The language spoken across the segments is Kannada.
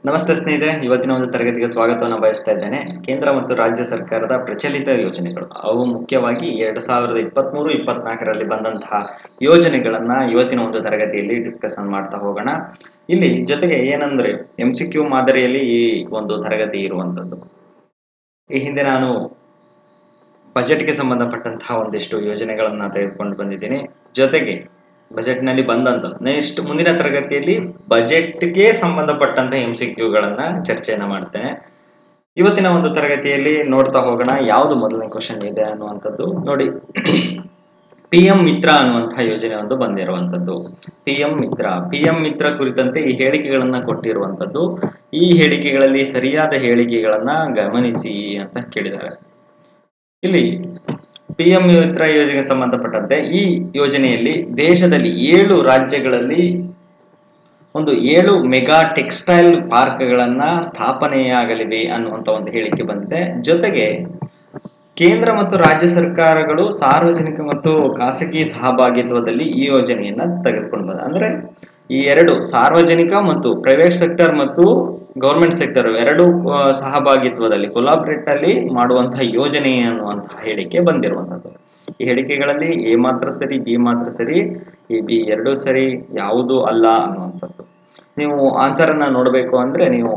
ನಮಸ್ತೆ ಸ್ನೇಹಿತರೆ, ಇವತ್ತಿನ ಒಂದು ತರಗತಿಗೆ ಸ್ವಾಗತವನ್ನು ಬಯಸ್ತಾ ಇದ್ದೇನೆ. ಕೇಂದ್ರ ಮತ್ತು ರಾಜ್ಯ ಸರ್ಕಾರದ ಪ್ರಚಲಿತ ಯೋಜನೆಗಳು, ಅವು ಮುಖ್ಯವಾಗಿ 2023-24ರಲ್ಲಿ ಬಂದಂತಹ ಯೋಜನೆಗಳನ್ನ ಇವತ್ತಿನ ಒಂದು ತರಗತಿಯಲ್ಲಿ ಡಿಸ್ಕಷನ್ ಮಾಡ್ತಾ ಹೋಗೋಣ. ಇಲ್ಲಿ ಜೊತೆಗೆ ಏನಂದ್ರೆ MCQ ಮಾದರಿಯಲ್ಲಿ ಈ ಒಂದು ತರಗತಿ ಇರುವಂತದ್ದು. ಈ ಹಿಂದೆ ನಾನು ಬಜೆಟ್ಗೆ ಸಂಬಂಧಪಟ್ಟಂತಹ ಒಂದಿಷ್ಟು ಯೋಜನೆಗಳನ್ನ ತೆಗೆದುಕೊಂಡು ಬಂದಿದ್ದೀನಿ. ಜೊತೆಗೆ ಬಜೆಟ್ನಲ್ಲಿ ಬಂದಂತ ನೆಕ್ಸ್ಟ್ ಮುಂದಿನ ತರಗತಿಯಲ್ಲಿ ಬಜೆಟ್ಗೆ ಸಂಬಂಧಪಟ್ಟಂತ MCQಗಳನ್ನ ಚರ್ಚೆಯನ್ನ ಮಾಡ್ತೇನೆ. ಇವತ್ತಿನ ಒಂದು ತರಗತಿಯಲ್ಲಿ ನೋಡ್ತಾ ಹೋಗೋಣ ಯಾವುದು ಮೊದಲನೇ ಕ್ವಶನ್ ಇದೆ ಅನ್ನುವಂಥದ್ದು. ನೋಡಿ, PM ಮಿತ್ರ ಅನ್ನುವಂತಹ ಯೋಜನೆ ಒಂದು ಬಂದಿರುವಂತದ್ದು. PM ಮಿತ್ರ ಕುರಿತಂತೆ ಈ ಹೇಳಿಕೆಗಳನ್ನ ಕೊಟ್ಟಿರುವಂತದ್ದು. ಈ ಹೇಳಿಕೆಗಳಲ್ಲಿ ಸರಿಯಾದ ಹೇಳಿಕೆಗಳನ್ನ ಗಮನಿಸಿ ಅಂತ ಕೇಳಿದ್ದಾರೆ. ಇಲ್ಲಿ PM ಮಿತ್ರ ಯೋಜನೆಗೆ ಸಂಬಂಧಪಟ್ಟಂತೆ ಈ ಯೋಜನೆಯಲ್ಲಿ ದೇಶದಲ್ಲಿ 7 ರಾಜ್ಯಗಳಲ್ಲಿ ಒಂದು 7 ಮೆಗಾ ಟೆಕ್ಸ್ಟೈಲ್ ಪಾರ್ಕ್ಗಳನ್ನ ಸ್ಥಾಪನೆಯಾಗಲಿವೆ ಅನ್ನುವಂತ ಒಂದು ಹೇಳಿಕೆ ಬಂದಿದೆ. ಜೊತೆಗೆ ಕೇಂದ್ರ ಮತ್ತು ರಾಜ್ಯ ಸರ್ಕಾರಗಳು ಸಾರ್ವಜನಿಕ ಮತ್ತು ಖಾಸಗಿ ಸಹಭಾಗಿತ್ವದಲ್ಲಿ ಈ ಯೋಜನೆಯನ್ನ ತೆಗೆದುಕೊಂಡು ಬಂದ, ಅಂದ್ರೆ ಈ 2 ಸಾರ್ವಜನಿಕ ಮತ್ತು ಪ್ರೈವೇಟ್ ಸೆಕ್ಟರ್ ಮತ್ತು ಗವರ್ಮೆಂಟ್ ಸೆಕ್ಟರ್ 2 ಸಹಭಾಗಿತ್ವದಲ್ಲಿ ಕೊಲಾಬ್ರೇಟ್ ಅಲ್ಲಿ ಮಾಡುವಂತಹ ಯೋಜನೆ ಅನ್ನುವಂತಹ ಹೇಳಿಕೆ ಬಂದಿರುವಂತದ್ದು. ಈ ಹೇಳಿಕೆಗಳಲ್ಲಿ A ಮಾತ್ರ ಸರಿ, B ಮಾತ್ರ ಸರಿ, B 2 ಸರಿ, ಯಾವುದು ಅಲ್ಲ ಅನ್ನುವಂಥದ್ದು. ನೀವು ಆನ್ಸರ್ ಅನ್ನ ನೋಡಬೇಕು ಅಂದ್ರೆ ನೀವು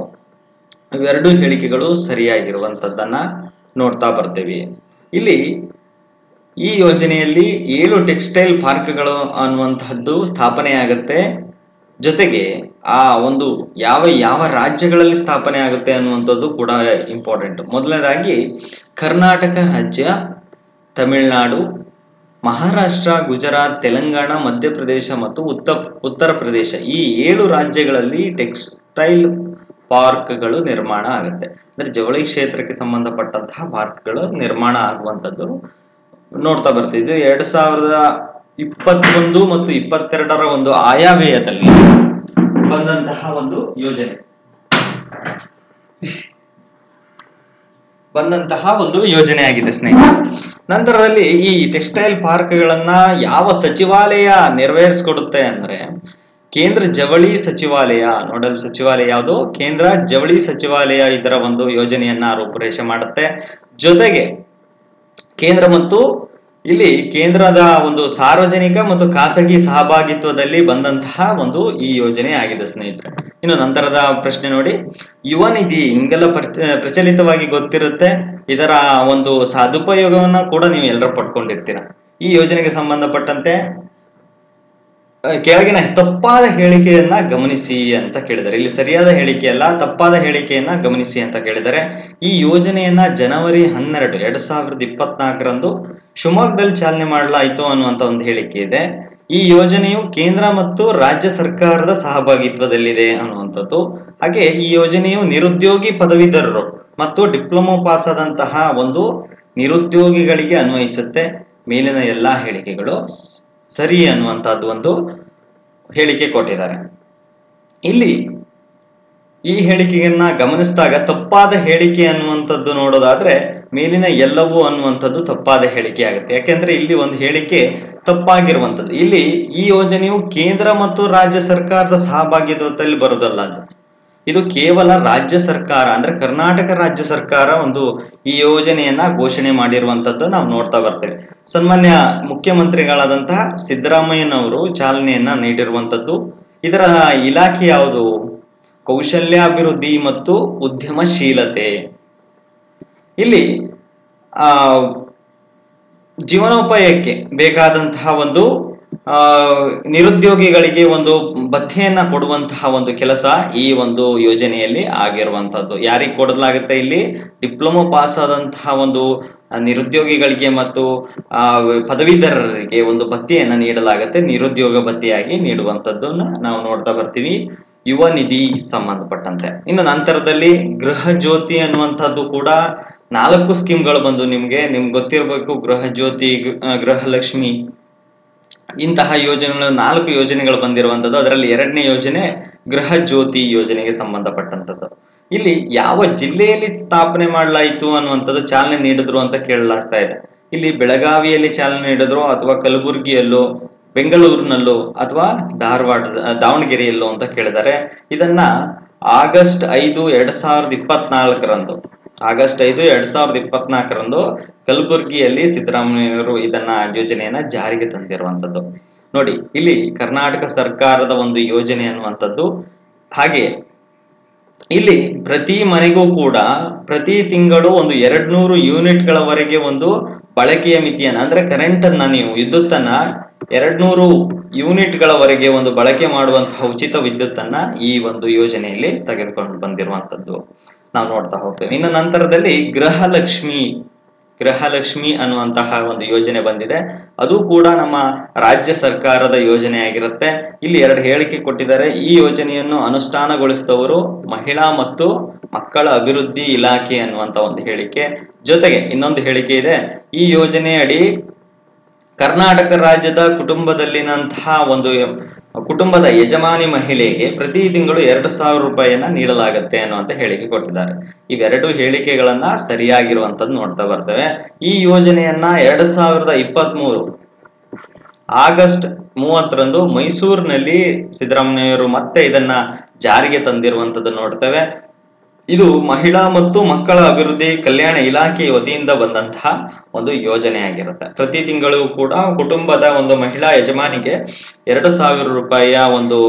ಇವೆರಡು ಹೇಳಿಕೆಗಳು ಸರಿಯಾಗಿರುವಂತದ್ದನ್ನ ನೋಡ್ತಾ ಬರ್ತೇವೆ. ಇಲ್ಲಿ ಈ ಯೋಜನೆಯಲ್ಲಿ 7 ಟೆಕ್ಸ್ಟೈಲ್ ಪಾರ್ಕ್ಗಳು ಅನ್ನುವಂತಹದ್ದು ಸ್ಥಾಪನೆ ಆಗುತ್ತೆ. ಜೊತೆಗೆ ಆ ಒಂದು ಯಾವ ರಾಜ್ಯಗಳಲ್ಲಿ ಸ್ಥಾಪನೆ ಆಗುತ್ತೆ ಅನ್ನುವಂಥದ್ದು ಕೂಡ ಇಂಪಾರ್ಟೆಂಟ್. ಮೊದಲನೇದಾಗಿ ಕರ್ನಾಟಕ ರಾಜ್ಯ, ತಮಿಳುನಾಡು, ಮಹಾರಾಷ್ಟ್ರ, ಗುಜರಾತ್, ತೆಲಂಗಾಣ, ಮಧ್ಯಪ್ರದೇಶ ಮತ್ತು ಉತ್ತರ ಪ್ರದೇಶ, ಈ 7 ರಾಜ್ಯಗಳಲ್ಲಿ ಟೆಕ್ಸ್ಟೈಲ್ ಪಾರ್ಕ್ಗಳು ನಿರ್ಮಾಣ ಆಗುತ್ತೆ. ಅಂದ್ರೆ ಜವಳಿ ಕ್ಷೇತ್ರಕ್ಕೆ ಸಂಬಂಧಪಟ್ಟಂತಹ ಪಾರ್ಕ್ಗಳು ನಿರ್ಮಾಣ ಆಗುವಂತದ್ದು ನೋಡ್ತಾ ಬರ್ತಿದ್ವಿ. 2021 ಮತ್ತು 22ರ ಒಂದು ಆಯವ್ಯಯದಲ್ಲಿ ಬಂದಂತಹ ಒಂದು ಯೋಜನೆ ಆಗಿದೆ ಸ್ನೇಹಿತರೆ. ನಂತರದಲ್ಲಿ ಈ ಟೆಕ್ಸ್ಟೈಲ್ ಪಾರ್ಕ್ಗಳನ್ನ ಯಾವ ಸಚಿವಾಲಯ ನೆರವೇರಿಸಿಕೊಡುತ್ತೆ ಅಂದ್ರೆ ಕೇಂದ್ರ ಜವಳಿ ಸಚಿವಾಲಯ. ನೋಡಲ್ ಸಚಿವಾಲಯ ಯಾವುದು? ಕೇಂದ್ರ ಜವಳಿ ಸಚಿವಾಲಯ ಇದರ ಒಂದು ಯೋಜನೆಯನ್ನ ರೂಪುರೇಷೆ ಮಾಡುತ್ತೆ. ಜೊತೆಗೆ ಕೇಂದ್ರ ಮತ್ತು ಇಲ್ಲಿ ಕೇಂದ್ರದ ಒಂದು ಸಾರ್ವಜನಿಕ ಮತ್ತು ಖಾಸಗಿ ಸಹಭಾಗಿತ್ವದಲ್ಲಿ ಬಂದಂತಹ ಒಂದು ಈ ಯೋಜನೆ ಆಗಿದೆ ಸ್ನೇಹಿತರೆ. ಇನ್ನು ನಂತರದ ಪ್ರಶ್ನೆ ನೋಡಿ, ಯುವ ನಿಧಿ ನಿಮ್ಗೆಲ್ಲ ಪ್ರಚಲಿತವಾಗಿ ಗೊತ್ತಿರುತ್ತೆ. ಇದರ ಒಂದು ಸದುಪಯೋಗವನ್ನ ಕೂಡ ನೀವು ಎಲ್ಲರೂ ಪಡ್ಕೊಂಡಿರ್ತೀರ. ಈ ಯೋಜನೆಗೆ ಸಂಬಂಧಪಟ್ಟಂತೆ ಕೆಳಗಿನ ತಪ್ಪಾದ ಹೇಳಿಕೆಯನ್ನ ಗಮನಿಸಿ ಅಂತ ಕೇಳಿದ್ದಾರೆ. ಇಲ್ಲಿ ಸರಿಯಾದ ಹೇಳಿಕೆ ಅಲ್ಲ, ತಪ್ಪಾದ ಹೇಳಿಕೆಯನ್ನ ಗಮನಿಸಿ ಅಂತ ಕೇಳಿದ್ದಾರೆ. ಈ ಯೋಜನೆಯನ್ನ ಜನವರಿ 12, 2024ರಂದು ಶಿವಮೊಗ್ಗದಲ್ಲಿ ಚಾಲನೆ ಮಾಡಲಾಯಿತು ಅನ್ನುವಂತ ಒಂದು ಹೇಳಿಕೆ ಇದೆ. ಈ ಯೋಜನೆಯು ಕೇಂದ್ರ ಮತ್ತು ರಾಜ್ಯ ಸರ್ಕಾರದ ಸಹಭಾಗಿತ್ವದಲ್ಲಿದೆ ಅನ್ನುವಂಥದ್ದು. ಹಾಗೆ ಈ ಯೋಜನೆಯು ನಿರುದ್ಯೋಗಿ ಪದವೀಧರರು ಮತ್ತು ಡಿಪ್ಲೊಮಾ ಪಾಸ್ ಆದಂತಹ ಒಂದು ನಿರುದ್ಯೋಗಿಗಳಿಗೆ ಅನ್ವಯಿಸುತ್ತೆ. ಮೇಲಿನ ಎಲ್ಲಾ ಹೇಳಿಕೆಗಳು ಸರಿ ಅನ್ನುವಂತಹದ್ದು ಒಂದು ಹೇಳಿಕೆ ಕೊಟ್ಟಿದ್ದಾರೆ. ಇಲ್ಲಿ ಈ ಹೇಳಿಕೆಯನ್ನ ಗಮನಿಸಿದಾಗ ತಪ್ಪಾದ ಹೇಳಿಕೆ ಅನ್ನುವಂಥದ್ದು ನೋಡೋದಾದ್ರೆ ಮೇಲಿನ ಎಲ್ಲವೂ ಅನ್ನುವಂಥದ್ದು ತಪ್ಪಾದ ಹೇಳಿಕೆ ಆಗುತ್ತೆ. ಯಾಕೆಂದ್ರೆ ಇಲ್ಲಿ ಒಂದು ಹೇಳಿಕೆ ತಪ್ಪಾಗಿರುವಂಥದ್ದು. ಇಲ್ಲಿ ಈ ಯೋಜನೆಯು ಕೇಂದ್ರ ಮತ್ತು ರಾಜ್ಯ ಸರ್ಕಾರದ ಸಹಭಾಗಿತ್ವದಲ್ಲಿ ಬರೋದಲ್ಲ. ಇದು ಕೇವಲ ರಾಜ್ಯ ಸರ್ಕಾರ, ಅಂದ್ರೆ ಕರ್ನಾಟಕ ರಾಜ್ಯ ಸರ್ಕಾರ ಒಂದು ಈ ಯೋಜನೆಯನ್ನ ಘೋಷಣೆ ಮಾಡಿರುವಂತದ್ದು ನಾವು ನೋಡ್ತಾ ಬರ್ತೇವೆ. ಸನ್ಮಾನ್ಯ ಮುಖ್ಯಮಂತ್ರಿಗಳಾದಂತಹ ಸಿದ್ದರಾಮಯ್ಯನವರು ಚಾಲನೆಯನ್ನ ನೀಡಿರುವಂತದ್ದು. ಇದರ ಇಲಾಖೆ ಯಾವುದು? ಕೌಶಲ್ಯಾಭಿವೃದ್ಧಿ ಮತ್ತು ಉದ್ಯಮಶೀಲತೆ. ಇಲ್ಲಿ ಜೀವನೋಪಾಯಕ್ಕೆ ಬೇಕಾದಂತಹ ಒಂದು ನಿರುದ್ಯೋಗಿಗಳಿಗೆ ಒಂದು ಭತ್ಯೆಯನ್ನ ಕೊಡುವಂತಹ ಒಂದು ಕೆಲಸ ಈ ಒಂದು ಯೋಜನೆಯಲ್ಲಿ ಆಗಿರುವಂತದ್ದು. ಯಾರಿಗೆ ಕೊಡಲಾಗುತ್ತೆ? ಇಲ್ಲಿ ಡಿಪ್ಲೊಮಾ ಪಾಸ್ ಆದಂತಹ ಒಂದು ನಿರುದ್ಯೋಗಿಗಳಿಗೆ ಮತ್ತು ಪದವೀಧರರಿಗೆ ಒಂದು ಭತ್ಯೆಯನ್ನ ನೀಡಲಾಗುತ್ತೆ. ನಿರುದ್ಯೋಗ ಭತ್ಯೆಯಾಗಿ ನೀಡುವಂತದ್ದನ್ನ ನಾವು ನೋಡ್ತಾ ಬರ್ತೀವಿ ಯುವ ನಿಧಿ ಸಂಬಂಧಪಟ್ಟಂತೆ. ಇನ್ನು ನಂತರದಲ್ಲಿ ಗೃಹ ಜ್ಯೋತಿ ಅನ್ನುವಂಥದ್ದು ಕೂಡ 4 ಸ್ಕೀಮ್ಗಳು ಬಂದು ನಿಮ್ಗೆ ಗೊತ್ತಿರಬೇಕು. ಗೃಹ ಜ್ಯೋತಿ, ಗೃಹಲಕ್ಷ್ಮಿ, ಇಂತಹ ಯೋಜನೆಗಳು 4 ಯೋಜನೆಗಳು ಬಂದಿರುವಂತದ್ದು. ಅದರಲ್ಲಿ 2ನೇ ಯೋಜನೆ ಗೃಹ ಜ್ಯೋತಿ ಯೋಜನೆಗೆ ಸಂಬಂಧಪಟ್ಟಂತದ್ದು. ಇಲ್ಲಿ ಯಾವ ಜಿಲ್ಲೆಯಲ್ಲಿ ಸ್ಥಾಪನೆ ಮಾಡಲಾಯಿತು ಅನ್ನುವಂಥದ್ದು, ಚಾಲನೆ ನೀಡಿದ್ರು ಅಂತ ಕೇಳಲಾಗ್ತಾ ಇದೆ. ಇಲ್ಲಿ ಬೆಳಗಾವಿಯಲ್ಲಿ ಚಾಲನೆ ನೀಡಿದ್ರು ಅಥವಾ ಕಲಬುರಗಿಯಲ್ಲೋ ಬೆಂಗಳೂರಿನಲ್ಲೋ ಅಥವಾ ದಾವಣಗೆರೆಯಲ್ಲೋ ಅಂತ ಕೇಳಿದ್ದಾರೆ. ಇದನ್ನ ಆಗಸ್ಟ್ 5, 2024 ಆಗಸ್ಟ್ 5, 2024 ಕಲಬುರಗಿಯಲ್ಲಿ ಸಿದ್ದರಾಮಯ್ಯವರು ಇದನ್ನ ಯೋಜನೆಯನ್ನ ಜಾರಿಗೆ ತಂದಿರುವಂತದ್ದು. ನೋಡಿ, ಇಲ್ಲಿ ಕರ್ನಾಟಕ ಸರ್ಕಾರದ ಒಂದು ಯೋಜನೆ ಅನ್ನುವಂಥದ್ದು. ಹಾಗೆ ಇಲ್ಲಿ ಪ್ರತಿ ಮನೆಗೂ ಕೂಡ ಪ್ರತಿ ತಿಂಗಳು ಒಂದು 200 ಯೂನಿಟ್ಗಳವರೆಗೆ ಒಂದು ಬಳಕೆಯ ಮಿತಿಯನ್ನ, ಅಂದ್ರೆ ಕರೆಂಟ್ ಅನ್ನ, ನೀವು ವಿದ್ಯುತ್ತನ್ನ 200 ಯೂನಿಟ್ಗಳವರೆಗೆ ಒಂದು ಬಳಕೆ ಮಾಡುವಂತಹ ಉಚಿತ ವಿದ್ಯುತ್ತನ್ನ ಈ ಒಂದು ಯೋಜನೆಯಲ್ಲಿ ತೆಗೆದುಕೊಂಡು ಬಂದಿರುವಂತದ್ದು ನಾವು ನೋಡ್ತಾ ಹೋಗ್ತೇವೆ. ಇನ್ನು ನಂತರದಲ್ಲಿ ಗೃಹಲಕ್ಷ್ಮಿ ಅನ್ನುವಂತಹ ಒಂದು ಯೋಜನೆ ಬಂದಿದೆ. ಅದು ಕೂಡ ನಮ್ಮ ರಾಜ್ಯ ಸರ್ಕಾರದ ಯೋಜನೆ ಆಗಿರುತ್ತೆ. ಇಲ್ಲಿ 2 ಹೇಳಿಕೆ ಕೊಟ್ಟಿದ್ದಾರೆ. ಈ ಯೋಜನೆಯನ್ನು ಅನುಷ್ಠಾನಗೊಳಿಸಿದವರು ಮಹಿಳಾ ಮತ್ತು ಮಕ್ಕಳ ಅಭಿವೃದ್ಧಿ ಇಲಾಖೆ ಅನ್ನುವಂತ ಒಂದು ಹೇಳಿಕೆ. ಜೊತೆಗೆ ಇನ್ನೊಂದು ಹೇಳಿಕೆ ಇದೆ. ಈ ಯೋಜನೆಯಡಿ ಕರ್ನಾಟಕ ರಾಜ್ಯದ ಕುಟುಂಬದಲ್ಲಿನಂತಹ ಒಂದು ಕುಟುಂಬದ ಯಜಮಾನಿ ಮಹಿಳೆಗೆ ಪ್ರತಿ ತಿಂಗಳು 2,000 ರೂಪಾಯಿಯನ್ನ ನೀಡಲಾಗುತ್ತೆ ಅನ್ನುವಂತ ಹೇಳಿಕೆ ಕೊಟ್ಟಿದ್ದಾರೆ. ಇವೆರಡು ಹೇಳಿಕೆಗಳನ್ನ ಸರಿಯಾಗಿರುವಂತದ್ದು ನೋಡ್ತಾ ಬರ್ತೇವೆ. ಈ ಯೋಜನೆಯನ್ನ 2023 ಆಗಸ್ಟ್ 30 ಮೈಸೂರಿನಲ್ಲಿ ಸಿದ್ದರಾಮಯ್ಯವರು ಮತ್ತೆ ಇದನ್ನ ಜಾರಿಗೆ ತಂದಿರುವಂತದ್ದು ನೋಡ್ತೇವೆ. ಇದು ಮಹಿಳಾ ಮತ್ತು ಮಕ್ಕಳ ಅಭಿವೃದ್ಧಿ ಕಲ್ಯಾಣ ಇಲಾಖೆ ವತಿಯಿಂದ ಬಂದಂತಹ ಒಂದು ಯೋಜನೆ ಆಗಿರುತ್ತೆ. ಪ್ರತಿ ತಿಂಗಳು ಕೂಡ ಕುಟುಂಬದ ಒಂದು ಮಹಿಳಾ ಯಜಮಾನಿಗೆ 2,000 ರೂಪಾಯಿಯ ಒಂದು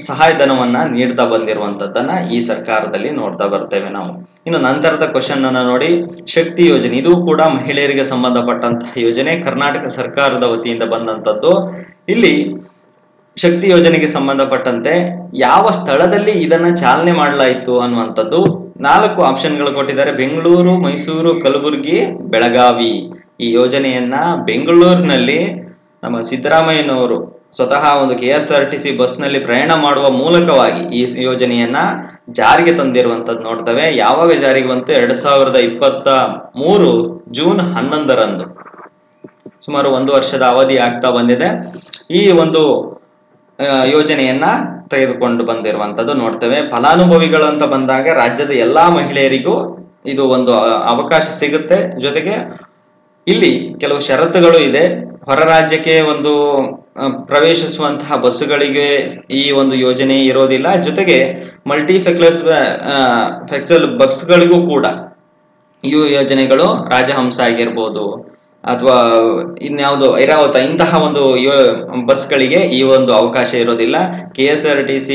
ಸಹಾಯಧನವನ್ನ ನೀಡ್ತಾ ಬಂದಿರುವಂತದ್ದನ್ನ ಈ ಸರ್ಕಾರದಲ್ಲಿ ನೋಡ್ತಾ ಬರ್ತೇವೆ ನಾವು. ಇನ್ನು ನಂತರದ ಕ್ವಶನ್ ಅನ್ನ ನೋಡಿ, ಶಕ್ತಿ ಯೋಜನೆ. ಇದು ಕೂಡ ಮಹಿಳೆಯರಿಗೆ ಸಂಬಂಧಪಟ್ಟಂತಹ ಯೋಜನೆ, ಕರ್ನಾಟಕ ಸರ್ಕಾರದ ವತಿಯಿಂದ ಬಂದಂತದ್ದು. ಇಲ್ಲಿ ಶಕ್ತಿ ಯೋಜನೆಗೆ ಸಂಬಂಧಪಟ್ಟಂತೆ ಯಾವ ಸ್ಥಳದಲ್ಲಿ ಇದನ್ನ ಚಾಲನೆ ಮಾಡಲಾಯಿತು ಅನ್ನುವಂಥದ್ದು 4 ಆಪ್ಷನ್ಗಳು ಕೊಟ್ಟಿದ್ದಾರೆ. ಬೆಂಗಳೂರು, ಮೈಸೂರು, ಕಲಬುರಗಿ, ಬೆಳಗಾವಿ. ಈ ಯೋಜನೆಯನ್ನ ಬೆಂಗಳೂರಿನಲ್ಲಿ ನಮ್ಮ ಸಿದ್ದರಾಮಯ್ಯನವರು ಸ್ವತಃ ಒಂದು KSRTC ಬಸ್ನಲ್ಲಿ ಪ್ರಯಾಣ ಮಾಡುವ ಮೂಲಕವಾಗಿ ಈ ಯೋಜನೆಯನ್ನ ಜಾರಿಗೆ ತಂದಿರುವಂತದ್ದು ನೋಡ್ತೇವೆ. ಯಾವಾಗ ಜಾರಿಗೆ ಬಂತು? 2023 ಜೂನ್ 11 ಸುಮಾರು 1 ವರ್ಷದ ಅವಧಿ ಆಗ್ತಾ ಬಂದಿದೆ. ಈ ಒಂದು ಯೋಜನೆಯನ್ನ ತೆಗೆದುಕೊಂಡು ಬಂದಿರುವಂತದ್ದು ನೋಡ್ತೇವೆ. ಫಲಾನುಭವಿಗಳು ಅಂತ ಬಂದಾಗ ರಾಜ್ಯದ ಎಲ್ಲಾ ಮಹಿಳೆಯರಿಗೂ ಇದು ಒಂದು ಅವಕಾಶ ಸಿಗುತ್ತೆ. ಜೊತೆಗೆ ಇಲ್ಲಿ ಕೆಲವು ಷರತ್ತುಗಳು ಇದೆ. ಹೊರ ರಾಜ್ಯಕ್ಕೆ ಒಂದು ಪ್ರವೇಶಿಸುವಂತಹ ಬಸ್ಸುಗಳಿಗೆ ಈ ಒಂದು ಯೋಜನೆ ಇರೋದಿಲ್ಲ. ಜೊತೆಗೆ ಮಲ್ಟಿಫೆಕ್ಸಲ್ ಬಸ್ಗಳಿಗೂ ಕೂಡ ಈ ಯೋಜನೆಗಳು, ರಾಜಹಂಸ ಆಗಿರ್ಬೋದು ಅಥವಾ ಇನ್ಯಾವುದೋ ಐರಾವತ, ಇಂತಹ ಒಂದು ಬಸ್ಗಳಿಗೆ ಈ ಒಂದು ಅವಕಾಶ ಇರೋದಿಲ್ಲ. KSRTC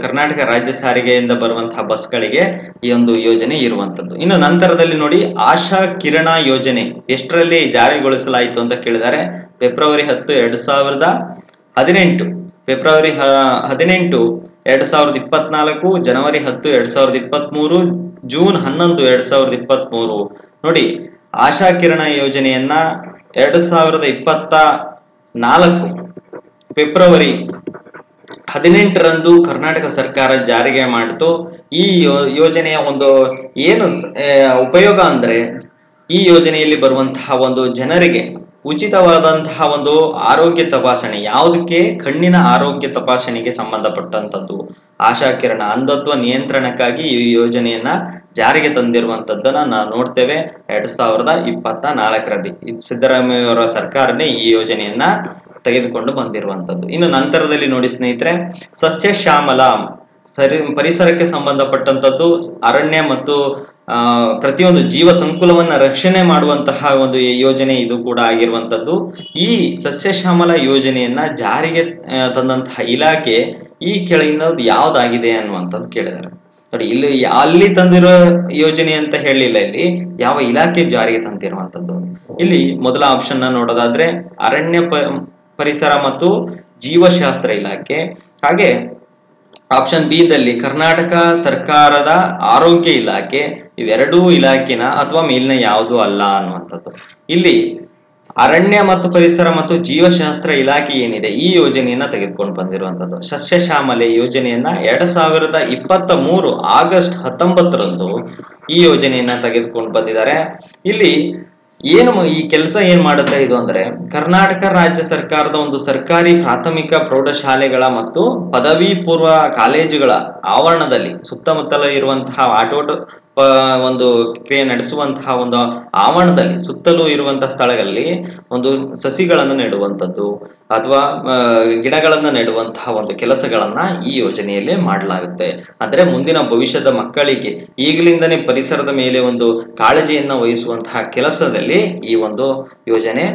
ಕರ್ನಾಟಕ ರಾಜ್ಯ ಸಾರಿಗೆಯಿಂದ ಬರುವಂತಹ ಬಸ್ಗಳಿಗೆ ಈ ಒಂದು ಯೋಜನೆ ಇರುವಂತದ್ದು. ಇನ್ನು ನಂತರದಲ್ಲಿ ನೋಡಿ, ಆಶಾ ಕಿರಣ ಯೋಜನೆ ಎಷ್ಟರಲ್ಲಿ ಜಾರಿಗೊಳಿಸಲಾಯಿತು ಅಂತ ಕೇಳಿದ್ದಾರೆ. ಫೆಬ್ರವರಿ 10, 2018, ಫೆಬ್ರವರಿ 18, 2024, ಜನವರಿ 10, 2023, ಜೂನ್ 11, 2023. ನೋಡಿ, ಆಶಾ ಕಿರಣ ಯೋಜನೆಯನ್ನ 2024 ಫೆಬ್ರವರಿ 18 ಕರ್ನಾಟಕ ಸರ್ಕಾರ ಜಾರಿಗೆ ಮಾಡಿತು. ಈ ಯೋಜನೆಯ ಒಂದು ಏನು ಉಪಯೋಗ ಅಂದ್ರೆ, ಈ ಯೋಜನೆಯಲ್ಲಿ ಬರುವಂತಹ ಒಂದು ಜನರಿಗೆ ಉಚಿತವಾದಂತಹ ಒಂದು ಆರೋಗ್ಯ ತಪಾಸಣೆ, ಯಾವುದಕ್ಕೆ? ಕಣ್ಣಿನ ಆರೋಗ್ಯ ತಪಾಸಣೆಗೆ ಸಂಬಂಧಪಟ್ಟಂತದ್ದು. ಆಶಾ ಕಿರಣ ಅಂಧತ್ವ ನಿಯಂತ್ರಣಕ್ಕಾಗಿ ಈ ಯೋಜನೆಯನ್ನ ಜಾರಿಗೆ ತಂದಿರುವಂತದ್ದನ್ನ ನಾವು ನೋಡ್ತೇವೆ 2024ರಲ್ಲಿ. ಸಿದ್ದರಾಮಯ್ಯವರ ಸರ್ಕಾರನೇ ಈ ಯೋಜನೆಯನ್ನ ತೆಗೆದುಕೊಂಡು ಬಂದಿರುವಂತದ್ದು. ಇನ್ನು ನಂತರದಲ್ಲಿ ನೋಡಿ ಸ್ನೇಹಿತರೆ, ಸಸ್ಯ ಶ್ಯಾಮಲ ಪರಿಸರಕ್ಕೆ ಸಂಬಂಧಪಟ್ಟಂತದ್ದು, ಅರಣ್ಯ ಮತ್ತು ಪ್ರತಿಯೊಂದು ಜೀವ ಸಂಕುಲವನ್ನ ರಕ್ಷಣೆ ಮಾಡುವಂತಹ ಒಂದು ಯೋಜನೆ ಇದು ಕೂಡ ಆಗಿರುವಂತದ್ದು. ಈ ಸಸ್ಯ ಶ್ಯಾಮಲ ಯೋಜನೆಯನ್ನ ಜಾರಿಗೆ ತಂದಂತಹ ಇಲಾಖೆ ಈ ಕೆಳಗಿನ ಯಾವ್ದಾಗಿದೆ ಅನ್ನುವಂಥದ್ದು ಕೇಳಿದ್ದಾರೆ. ನೋಡಿ, ಇಲ್ಲಿ ಅಲ್ಲಿ ತಂದಿರೋ ಯೋಜನೆ ಅಂತ ಹೇಳಿಲ್ಲ, ಇಲ್ಲಿ ಯಾವ ಇಲಾಖೆ ಜಾರಿಗೆ ತಂದಿರುವಂತದ್ದು. ಇಲ್ಲಿ ಮೊದಲ ಆಪ್ಷನ್ ನೋಡೋದಾದ್ರೆ ಅರಣ್ಯ ಪರಿಸರ ಮತ್ತು ಜೀವಶಾಸ್ತ್ರ ಇಲಾಖೆ. ಹಾಗೆ ಆಪ್ಷನ್ ಬಿ ದಲ್ಲಿ ಕರ್ನಾಟಕ ಸರ್ಕಾರದ ಆರೋಗ್ಯ ಇಲಾಖೆ. ಇವೆರಡೂ ಇಲಾಖೆನ ಅಥವಾ ಮೇಲಿನ ಯಾವುದು ಅಲ್ಲ ಅನ್ನುವಂಥದ್ದು. ಇಲ್ಲಿ ಅರಣ್ಯ ಮತ್ತು ಪರಿಸರ ಮತ್ತು ಜೀವಶಾಸ್ತ್ರ ಇಲಾಖೆ ಏನಿದೆ, ಈ ಯೋಜನೆಯನ್ನ ತೆಗೆದುಕೊಂಡು ಬಂದಿರುವಂತದ್ದು. ಸಸ್ಯ ಶ್ಯಾಮಲೆ ಯೋಜನೆಯನ್ನ 2023 ಆಗಸ್ಟ್ 19 ಈ ಯೋಜನೆಯನ್ನ ತೆಗೆದುಕೊಂಡು ಬಂದಿದ್ದಾರೆ. ಇಲ್ಲಿ ಏನು ಈ ಕೆಲಸ ಏನ್ ಮಾಡುತ್ತೆ ಇದು ಅಂದ್ರೆ, ಕರ್ನಾಟಕ ರಾಜ್ಯ ಸರ್ಕಾರದ ಒಂದು ಸರ್ಕಾರಿ ಪ್ರಾಥಮಿಕ ಪ್ರೌಢಶಾಲೆಗಳ ಮತ್ತು ಪದವಿ ಪೂರ್ವ ಕಾಲೇಜುಗಳ ಆವರಣದಲ್ಲಿ ಸುತ್ತಮುತ್ತಲ ಇರುವಂತಹ ಒಂದು ಕ್ರಿಯೆ ನಡೆಸುವಂತಹ ಒಂದು ಆವರಣದಲ್ಲಿ ಸುತ್ತಲೂ ಇರುವಂತಹ ಸ್ಥಳಗಳಲ್ಲಿ ಒಂದು ಸಸಿಗಳನ್ನು ನೆಡುವಂಥದ್ದು ಅಥವಾ ಗಿಡಗಳನ್ನು ನೆಡುವಂತಹ ಒಂದು ಕೆಲಸಗಳನ್ನ ಈ ಯೋಜನೆಯಲ್ಲಿ ಮಾಡಲಾಗುತ್ತೆ. ಅಂದ್ರೆ ಮುಂದಿನ ಭವಿಷ್ಯದ ಮಕ್ಕಳಿಗೆ ಈಗಲಿಂದನೇ ಪರಿಸರದ ಮೇಲೆ ಒಂದು ಕಾಳಜಿಯನ್ನ ವಹಿಸುವಂತಹ ಕೆಲಸದಲ್ಲಿ ಈ ಒಂದು ಯೋಜನೆ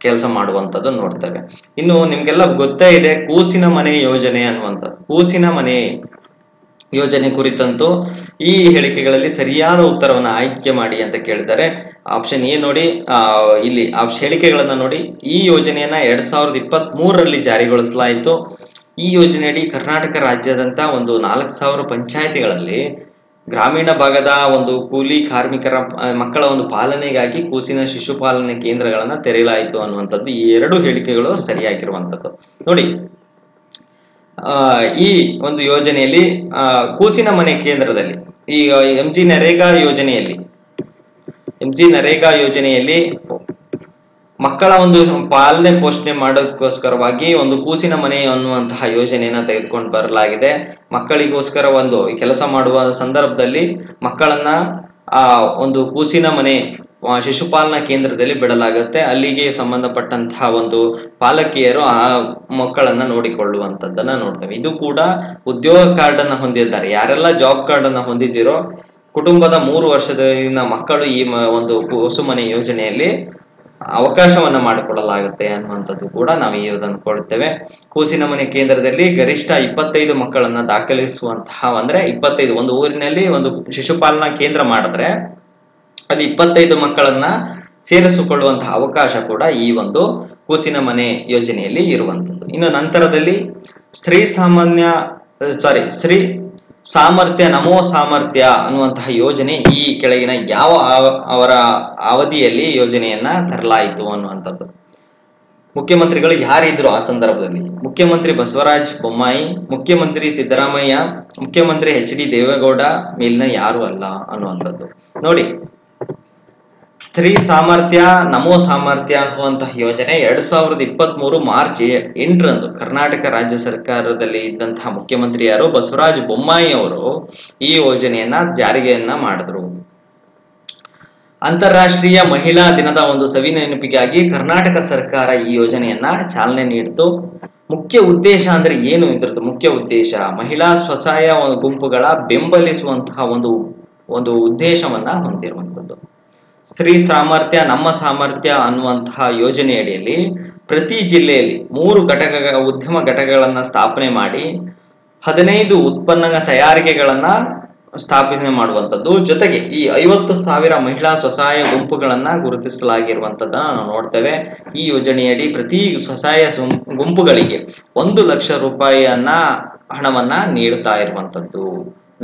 ಕೆಲಸ ಮಾಡುವಂಥದ್ದು ನೋಡ್ತೇವೆ. ಇನ್ನು ನಿಮ್ಗೆಲ್ಲ ಗೊತ್ತೇ ಇದೆ ಕೂಸಿನ ಮನೆ ಯೋಜನೆ ಅನ್ನುವಂಥ. ಕೂಸಿನ ಮನೆ ಯೋಜನೆ ಕುರಿತಂತೂ ಈ ಹೇಳಿಕೆಗಳಲ್ಲಿ ಸರಿಯಾದ ಉತ್ತರವನ್ನು ಆಯ್ಕೆ ಮಾಡಿ ಅಂತ ಕೇಳಿದ್ದಾರೆ. ಆಪ್ಷನ್ ಎ ನೋಡಿ, ಇಲ್ಲಿ ಹೇಳಿಕೆಗಳನ್ನ ನೋಡಿ. ಈ ಯೋಜನೆಯನ್ನ 2023ರಲ್ಲಿ ಜಾರಿಗೊಳಿಸಲಾಯಿತು. ಈ ಯೋಜನೆಯಡಿ ಕರ್ನಾಟಕ ರಾಜ್ಯದಂತ ಒಂದು 4000 ಪಂಚಾಯತಿಗಳಲ್ಲಿ ಗ್ರಾಮೀಣ ಭಾಗದ ಒಂದು ಕೂಲಿ ಕಾರ್ಮಿಕರ ಮಕ್ಕಳ ಒಂದು ಪಾಲನೆಗಾಗಿ ಕೂಸಿನ ಶಿಶುಪಾಲನೆ ಕೇಂದ್ರಗಳನ್ನ ತೆರೆಯಲಾಯಿತು ಅನ್ನುವಂಥದ್ದು ಈ ಎರಡು ಹೇಳಿಕೆಗಳು ಸರಿಯಾಗಿರುವಂಥದ್ದು. ನೋಡಿ, ಈ ಒಂದು ಯೋಜನೆಯಲ್ಲಿ ಕೂಸಿನ ಮನೆ ಕೇಂದ್ರದಲ್ಲಿ ಈ ಎಂ ಜಿ ನರೇಗಾ ಯೋಜನೆಯಲ್ಲಿ ಮಕ್ಕಳ ಒಂದು ಪಾಲನೆ ಪೋಷಣೆ ಮಾಡೋದಕ್ಕೋಸ್ಕರವಾಗಿ ಒಂದು ಕೂಸಿನ ಮನೆ ಅನ್ನುವಂತಹ ಯೋಜನೆಯನ್ನ ತೆಗೆದುಕೊಂಡು ಬರಲಾಗಿದೆ. ಮಕ್ಕಳಿಗೋಸ್ಕರ ಒಂದು ಕೆಲಸ ಮಾಡುವ ಸಂದರ್ಭದಲ್ಲಿ ಮಕ್ಕಳನ್ನ ಒಂದು ಕೂಸಿನ ಮನೆ ಶಿಶುಪಾಲನಾ ಕೇಂದ್ರದಲ್ಲಿ ಬಿಡಲಾಗುತ್ತೆ. ಅಲ್ಲಿಗೆ ಸಂಬಂಧಪಟ್ಟಂತಹ ಒಂದು ಪಾಲಕಿಯರು ಆ ಮಕ್ಕಳನ್ನ ನೋಡಿಕೊಳ್ಳುವಂತದ್ದನ್ನ ನೋಡ್ತೇವೆ. ಇದು ಕೂಡ ಉದ್ಯೋಗ ಕಾರ್ಡ್ ಅನ್ನ ಹೊಂದಿದ್ದಾರೆ. ಯಾರೆಲ್ಲ ಜಾಬ್ ಕಾರ್ಡ್ ಅನ್ನ ಹೊಂದಿದ್ದೀರೋ ಕುಟುಂಬದ 3 ವರ್ಷದ ಮಕ್ಕಳು ಈ ಒಂದು ಕೂಸುಮನೆ ಯೋಜನೆಯಲ್ಲಿ ಅವಕಾಶವನ್ನ ಮಾಡಿಕೊಳ್ಳಲಾಗುತ್ತೆ ಅನ್ನುವಂಥದ್ದು ಕೂಡ ನಾವು ಇದನ್ನು ಕೊಡುತ್ತೇವೆ. ಕೂಸಿನ ಮನೆ ಕೇಂದ್ರದಲ್ಲಿ ಗರಿಷ್ಠ 25 ಮಕ್ಕಳನ್ನ ದಾಖಲಿಸುವಂತಹ, ಅಂದ್ರೆ 25 ಒಂದು ಊರಿನಲ್ಲಿ ಒಂದು ಶಿಶುಪಾಲನಾ ಕೇಂದ್ರ ಮಾಡಿದ್ರೆ ಅದು 25 ಮಕ್ಕಳನ್ನ ಸೇರಿಸಿಕೊಳ್ಳುವಂತಹ ಅವಕಾಶ ಕೂಡ ಈ ಒಂದು ಕೂಸಿನ ಮನೆ ಯೋಜನೆಯಲ್ಲಿ ಇರುವಂತದ್ದು. ಇನ್ನು ನಂತರದಲ್ಲಿ ಸ್ತ್ರೀ ಸಾಮರ್ಥ್ಯ ನಮೋ ಸಾಮರ್ಥ್ಯ ಅನ್ನುವಂತಹ ಯೋಜನೆ ಈ ಕೆಳಗಿನ ಯಾವ ಅವರ ಅವಧಿಯಲ್ಲಿ ಯೋಜನೆಯನ್ನ ತರಲಾಯಿತು ಅನ್ನುವಂಥದ್ದು. ಮುಖ್ಯಮಂತ್ರಿಗಳು ಯಾರಿದ್ರು ಆ ಸಂದರ್ಭದಲ್ಲಿ? ಮುಖ್ಯಮಂತ್ರಿ ಬಸವರಾಜ ಬೊಮ್ಮಾಯಿ, ಮುಖ್ಯಮಂತ್ರಿ ಸಿದ್ದರಾಮಯ್ಯ, ಮುಖ್ಯಮಂತ್ರಿ HD ದೇವೇಗೌಡ ಮೇಲಿನ ಯಾರು ಅಲ್ಲ ಅನ್ನುವಂಥದ್ದು. ನೋಡಿ, ಸ್ತ್ರೀ ಸಾಮರ್ಥ್ಯ ನಮೋ ಸಾಮರ್ಥ್ಯ ಅನ್ನುವಂತಹ ಯೋಜನೆ 2023 ಮಾರ್ಚ್ 8ರಂದು ಕರ್ನಾಟಕ ರಾಜ್ಯ ಸರ್ಕಾರದಲ್ಲಿ ಇದ್ದಂತಹ ಮುಖ್ಯಮಂತ್ರಿ ಯಾರು? ಬಸವರಾಜ ಬೊಮ್ಮಾಯಿ ಅವರು ಈ ಯೋಜನೆಯನ್ನ ಜಾರಿಗೆಯನ್ನ ಮಾಡಿದ್ರು. ಅಂತಾರಾಷ್ಟ್ರೀಯ ಮಹಿಳಾ ದಿನದ ಒಂದು ಸವಿ ನೆನಪಿಗಾಗಿ ಕರ್ನಾಟಕ ಸರ್ಕಾರ ಈ ಯೋಜನೆಯನ್ನ ಚಾಲನೆ ನೀಡಿತು. ಮುಖ್ಯ ಉದ್ದೇಶ ಅಂದ್ರೆ ಏನು? ಇದ್ರದ್ದು ಮುಖ್ಯ ಉದ್ದೇಶ ಮಹಿಳಾ ಸ್ವಸಹಾಯ ಗುಂಪುಗಳ ಬೆಂಬಲಿಸುವಂತಹ ಒಂದು ಉದ್ದೇಶವನ್ನ ಹೊಂದಿರುವಂತದ್ದು. ಸ್ತ್ರೀ ಸಾಮರ್ಥ್ಯ ನಮ್ಮ ಸಾಮರ್ಥ್ಯ ಅನ್ನುವಂತಹ ಯೋಜನೆಯಡಿಯಲ್ಲಿ ಪ್ರತಿ ಜಿಲ್ಲೆಯಲ್ಲಿ 3 ಉದ್ಯಮ ಘಟಕಗಳನ್ನ ಸ್ಥಾಪನೆ ಮಾಡಿ 15 ಉತ್ಪನ್ನ ತಯಾರಿಕೆಗಳನ್ನ ಸ್ಥಾಪನೆ ಮಾಡುವಂಥದ್ದು. ಜೊತೆಗೆ ಈ 50,000 ಮಹಿಳಾ ಸ್ವಸಹಾಯ ಗುಂಪುಗಳನ್ನ ಗುರುತಿಸಲಾಗಿರುವಂತದ್ದನ್ನ ನಾವು ನೋಡ್ತೇವೆ. ಈ ಯೋಜನೆಯಡಿ ಪ್ರತಿ ಸ್ವಸಹಾಯ ಗುಂಪುಗಳಿಗೆ 1 ಲಕ್ಷ ರೂಪಾಯಿಯನ್ನ ಹಣವನ್ನ ನೀಡುತ್ತಾ ಇರುವಂತದ್ದು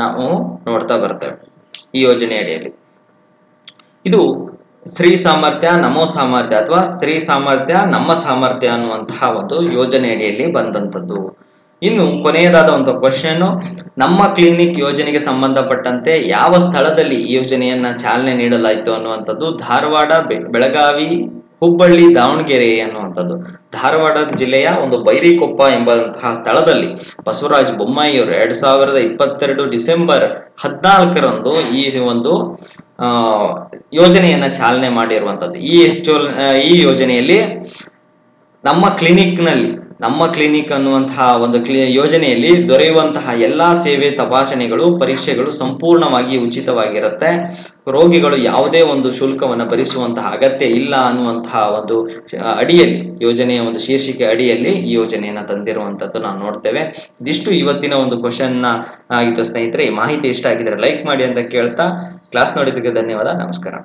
ನಾವು ನೋಡ್ತಾ ಬರ್ತೇವೆ ಈ ಯೋಜನೆಯಡಿಯಲ್ಲಿ. ಇದು ಸ್ತ್ರೀ ಸಾಮರ್ಥ್ಯ ನಮೋ ಸಾಮರ್ಥ್ಯ ಅಥವಾ ಸ್ತ್ರೀ ಸಾಮರ್ಥ್ಯ ನಮ್ಮ ಸಾಮರ್ಥ್ಯ ಅನ್ನುವಂತಹ ಒಂದು ಯೋಜನೆ ಅಡಿಯಲ್ಲಿ ಬಂದಂಥದ್ದು. ಇನ್ನು ಕೊನೆಯದಾದ ಒಂದು ಕ್ವಶನ್, ನಮ್ಮ ಕ್ಲಿನಿಕ್ ಯೋಜನೆಗೆ ಸಂಬಂಧಪಟ್ಟಂತೆ ಯಾವ ಸ್ಥಳದಲ್ಲಿ ಈ ಯೋಜನೆಯನ್ನ ಚಾಲನೆ ನೀಡಲಾಯಿತು ಅನ್ನುವಂಥದ್ದು? ಧಾರವಾಡ, ಬೆಳಗಾವಿ, ಹುಬ್ಬಳ್ಳಿ, ದಾವಣಗೆರೆ ಅನ್ನುವಂಥದ್ದು. ಧಾರವಾಡ ಜಿಲ್ಲೆಯ ಒಂದು ಬೈರಿಕೊಪ್ಪ ಎಂಬಂತಹ ಸ್ಥಳದಲ್ಲಿ ಬಸವರಾಜ ಬೊಮ್ಮಾಯಿ ಅವರು 2022 ಡಿಸೆಂಬರ್ 14ರಂದು ಈ ಒಂದು ಯೋಜನೆಯನ್ನ ಚಾಲನೆ ಮಾಡಿರುವಂತದ್ದು. ಈ ಯೋಜನೆಯಲ್ಲಿ ನಮ್ಮ ಕ್ಲಿನಿಕ್ ಅನ್ನುವಂತಹ ಒಂದು ಯೋಜನೆಯಲ್ಲಿ ದೊರೆಯುವಂತಹ ಎಲ್ಲಾ ಸೇವೆ, ತಪಾಸಣೆಗಳು, ಪರೀಕ್ಷೆಗಳು ಸಂಪೂರ್ಣವಾಗಿ ಉಚಿತವಾಗಿರುತ್ತೆ. ರೋಗಿಗಳು ಯಾವುದೇ ಒಂದು ಶುಲ್ಕವನ್ನು ಭರಿಸುವಂತಹ ಅಗತ್ಯ ಇಲ್ಲ ಅನ್ನುವಂತಹ ಒಂದು ಅಡಿಯಲ್ಲಿ, ಯೋಜನೆಯ ಒಂದು ಶೀರ್ಷಿಕೆ ಅಡಿಯಲ್ಲಿ ಈ ಯೋಜನೆಯನ್ನ ತಂದಿರುವಂತದ್ದು ನಾವು ನೋಡ್ತೇವೆ. ಇದಿಷ್ಟು ಇವತ್ತಿನ ಒಂದು ಕ್ವಶನ್ ಆಗಿತ್ತು ಸ್ನೇಹಿತರೆ. ಈ ಮಾಹಿತಿ ಇಷ್ಟ ಆಗಿದ್ರೆ ಲೈಕ್ ಮಾಡಿ ಅಂತ ಕೇಳ್ತಾ ಕ್ಲಾಸ್ ನೋಡಿದ್ದಕ್ಕೆ ಧನ್ಯವಾದ. ನಮಸ್ಕಾರ.